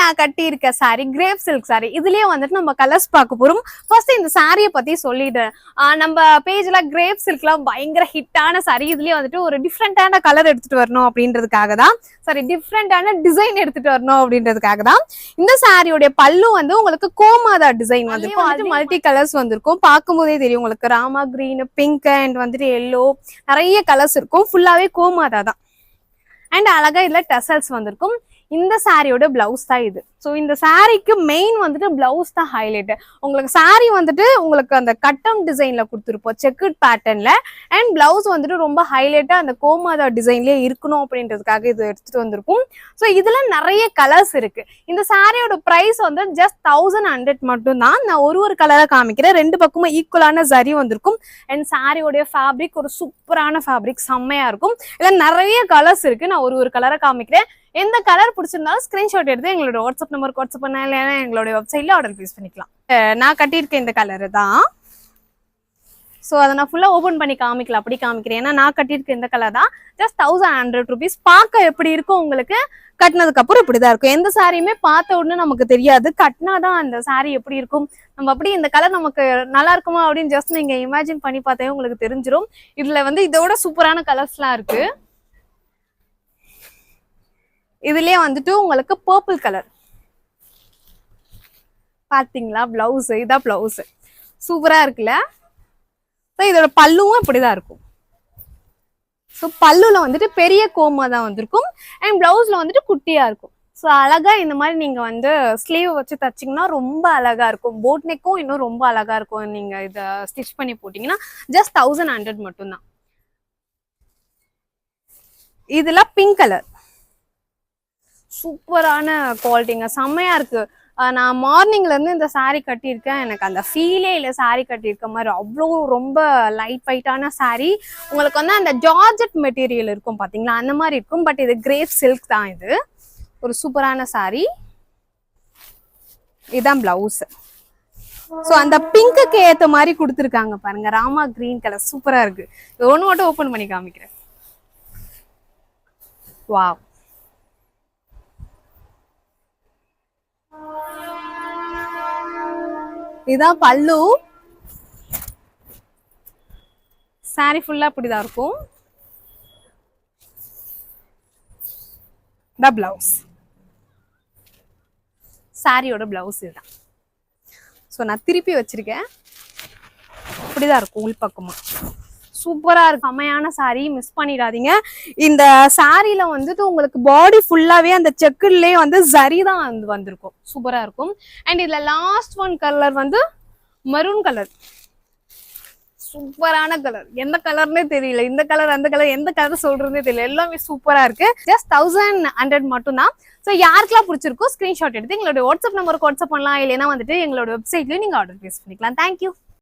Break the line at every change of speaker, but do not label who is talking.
நான் கட்டி இருக்க சாரி கிரேப் சில்க் சாரி. இதுலயே வந்துட்டு நம்ம கலர்ஸ் பார்க்க போறோம். ஃபர்ஸ்ட் இந்த சாரியை பத்தி சொல்லிடுறேன். நம்ம பேஜ்ல கிரேப் சில்க்லாம் பயங்கர ஹிட்டான சாரி. இதுலயே வந்துட்டு ஒரு டிஃப்ரெண்டான கலர் எடுத்துட்டு வரணும் அப்படின்றதுக்காக தான், சாரி டிஃப்ரெண்டான டிசைன் எடுத்துட்டு வரணும் அப்படின்றதுக்காக தான் இந்த சாரியோட பல்லு வந்து உங்களுக்கு கோமாதா டிசைன் வந்துட்டு மல்டி கலர்ஸ் வந்திருக்கும். பார்க்கும்போதே தெரியும் உங்களுக்கு. ராமா கிரீன், பிங்க் அண்ட் வந்துட்டு எல்லோ, நிறைய கலர்ஸ் இருக்கும். ஃபுல்லாவே கோமாதா தான். அண்ட் அழகா இதுல டசல்ஸ் வந்திருக்கும். இந்த சாரியோட பிளவுஸ் தான் இது. ஸோ இந்த சாரிக்கு மெயின் வந்துட்டு பிளவுஸ் தான் ஹைலைட். உங்களுக்கு சாரி வந்துட்டு உங்களுக்கு அந்த கட்டம் டிசைன்ல கொடுத்துருப்போம், செக்குட் பேட்டர்ன்ல. அண்ட் பிளவுஸ் வந்துட்டு ரொம்ப ஹைலைட்டா அந்த கோமாதா டிசைன்லயே இருக்கணும் அப்படின்றதுக்காக இது எடுத்துட்டு வந்திருக்கும். ஸோ இதுல நிறைய கலர்ஸ் இருக்கு. இந்த சாரியோட பிரைஸ் வந்து ஜஸ்ட் 1100 மட்டும் தான். நான் ஒரு கலரா காமிக்கிறேன். ரெண்டு பக்கமும் ஈக்குவலான சரி வந்திருக்கும். அண்ட் சாரியோடைய ஃபேப்ரிக் ஒரு சூப்பரான ஃபேப்ரிக், செம்மையா இருக்கும். இதுல நிறைய கலர்ஸ் இருக்கு. நான் ஒரு கலரா காமிக்கிறேன். எந்த கலர் பிடிச்சிருந்தாலும் ஸ்கிரீன்ஷாட் எடுத்து எங்களோட வாட்ஸ்அப் நம்பருக்கு வாட்ஸ்அப் பண்ண, இல்லைன்னா எங்களோட வெப்சைட்ல ஆர்டர் பிளேஸ் பண்ணிக்கலாம். நான் கட்டியிருக்கேன் இந்த கலர் தான். ஸோ அதை நான் ஃபுல்லாக ஓப்பன் பண்ணி காமிக்கல, அப்படி காமிக்கிறேன். ஏன்னா நான் கட்டியிருக்கேன் இந்த கலர் தான். Just 1100 rupees. பார்க்க எப்படி இருக்கும் உங்களுக்கு, கட்டினதுக்கு அப்புறம் இப்படிதான் இருக்கும். எந்த சாரியுமே பார்த்த உடனே நமக்கு தெரியாது, கட்டினாதான் அந்த சாரி எப்படி இருக்கும். நம்ம அப்படி இந்த கலர் நமக்கு நல்லா இருக்குமா அப்படின்னு ஜஸ்ட் நீங்க இமேஜின் பண்ணி பார்த்தே உங்களுக்கு தெரிஞ்சிடும். இதுல வந்து இதோட சூப்பரான கலர்ஸ்லாம் இருக்கு. இதுலயே வந்துட்டு உங்களுக்கு பர்பிள் கலர் பாத்தீங்களா, பிளவுஸ் இதான் பிளவுஸ். சூப்பரா இருக்குல்ல. இதோட பல்லுவும் இப்படிதான் இருக்கும். ஸோ பல்லுல வந்துட்டு பெரிய கோமா தான் வந்திருக்கும். அண்ட் பிளவுஸ்ல வந்துட்டு குட்டியா இருக்கும். ஸோ அழகா இந்த மாதிரி நீங்க வந்து ஸ்லீவ் வச்சு தச்சிங்கன்னா ரொம்ப அழகா இருக்கும். போட் நெக்கும் இன்னும் ரொம்ப அழகா இருக்கும். நீங்க இதை ஸ்டிச் பண்ணி போட்டீங்கன்னா ஜஸ்ட் 1100 மட்டும்தான். இதுல பிங்க் கலர் சூப்பரான குவாலிட்டிங்க, செம்மையா இருக்கு. நான் மார்னிங்ல இருந்து இந்த சாரீ கட்டியிருக்கேன். எனக்கு அந்த ஃபீலே இல்லை சாரீ கட்டியிருக்க மாதிரி. அவ்வளோ ரொம்ப லைட் வெயிட்டான சாரீ. உங்களுக்கு வந்து அந்த ஜார்ஜெட் மெட்டீரியல் இருக்கும் பாத்தீங்களா, அந்த மாதிரி இருக்கும். பட் இது கிரேப் சில்க் தான். இது ஒரு சூப்பரான சாரீ. இதுதான் பிளவுஸ். ஸோ அந்த பிங்க்குக்கு ஏற்ற மாதிரி கொடுத்துருக்காங்க பாருங்க. ராமா கிரீன் கலர் சூப்பரா இருக்கு. ஒன்று மட்டும் ஓப்பன் பண்ணி காமிக்கிறேன். வாவ், இதான் பல்லு. சாரி ஃபுல்லா இப்படிதான் இருக்கும். இந்த பிளவுஸ், சாரியோட பிளவுஸ் இதுதான். ஸோ நான் திருப்பி வச்சிருக்கேன். இப்படிதான் இருக்கும் உள் பக்கமா. சூப்பரா இருக்கு, செமையான சாரி, மிஸ் பண்ணிடாதீங்க. இந்த சாரியில வந்துட்டு உங்களுக்கு பாடி ஃபுல்லாவே அந்த செக்குலயே வந்து ஜரி தான் வந்திருக்கும். சூப்பரா இருக்கும். அண்ட் இதுல லாஸ்ட் ஒன் கலர் வந்து மரூன் கலர். சூப்பரான கலர், எந்த கலர்னே தெரியல. இந்த கலர் அந்த கலர் எந்த கலர் சொல்றதே தெரியல. எல்லாமே சூப்பரா இருக்கு. ஜஸ்ட் 1100 மட்டும் தான். ஸோ யாருக்கெல்லாம் பிடிச்சிருக்கோ ஸ்கிரீன்ஷாட் எடுத்து எங்களோட வாட்ஸ்அப் நம்பருக்கு வாட்ஸ்அப் பண்ணலாம். இல்லைன்னா வந்துட்டு எங்களோட வெப்சைட்லயும் நீங்க ஆர்டர் பிளேஸ் பண்ணிக்கலாம். தேங்க்யூ.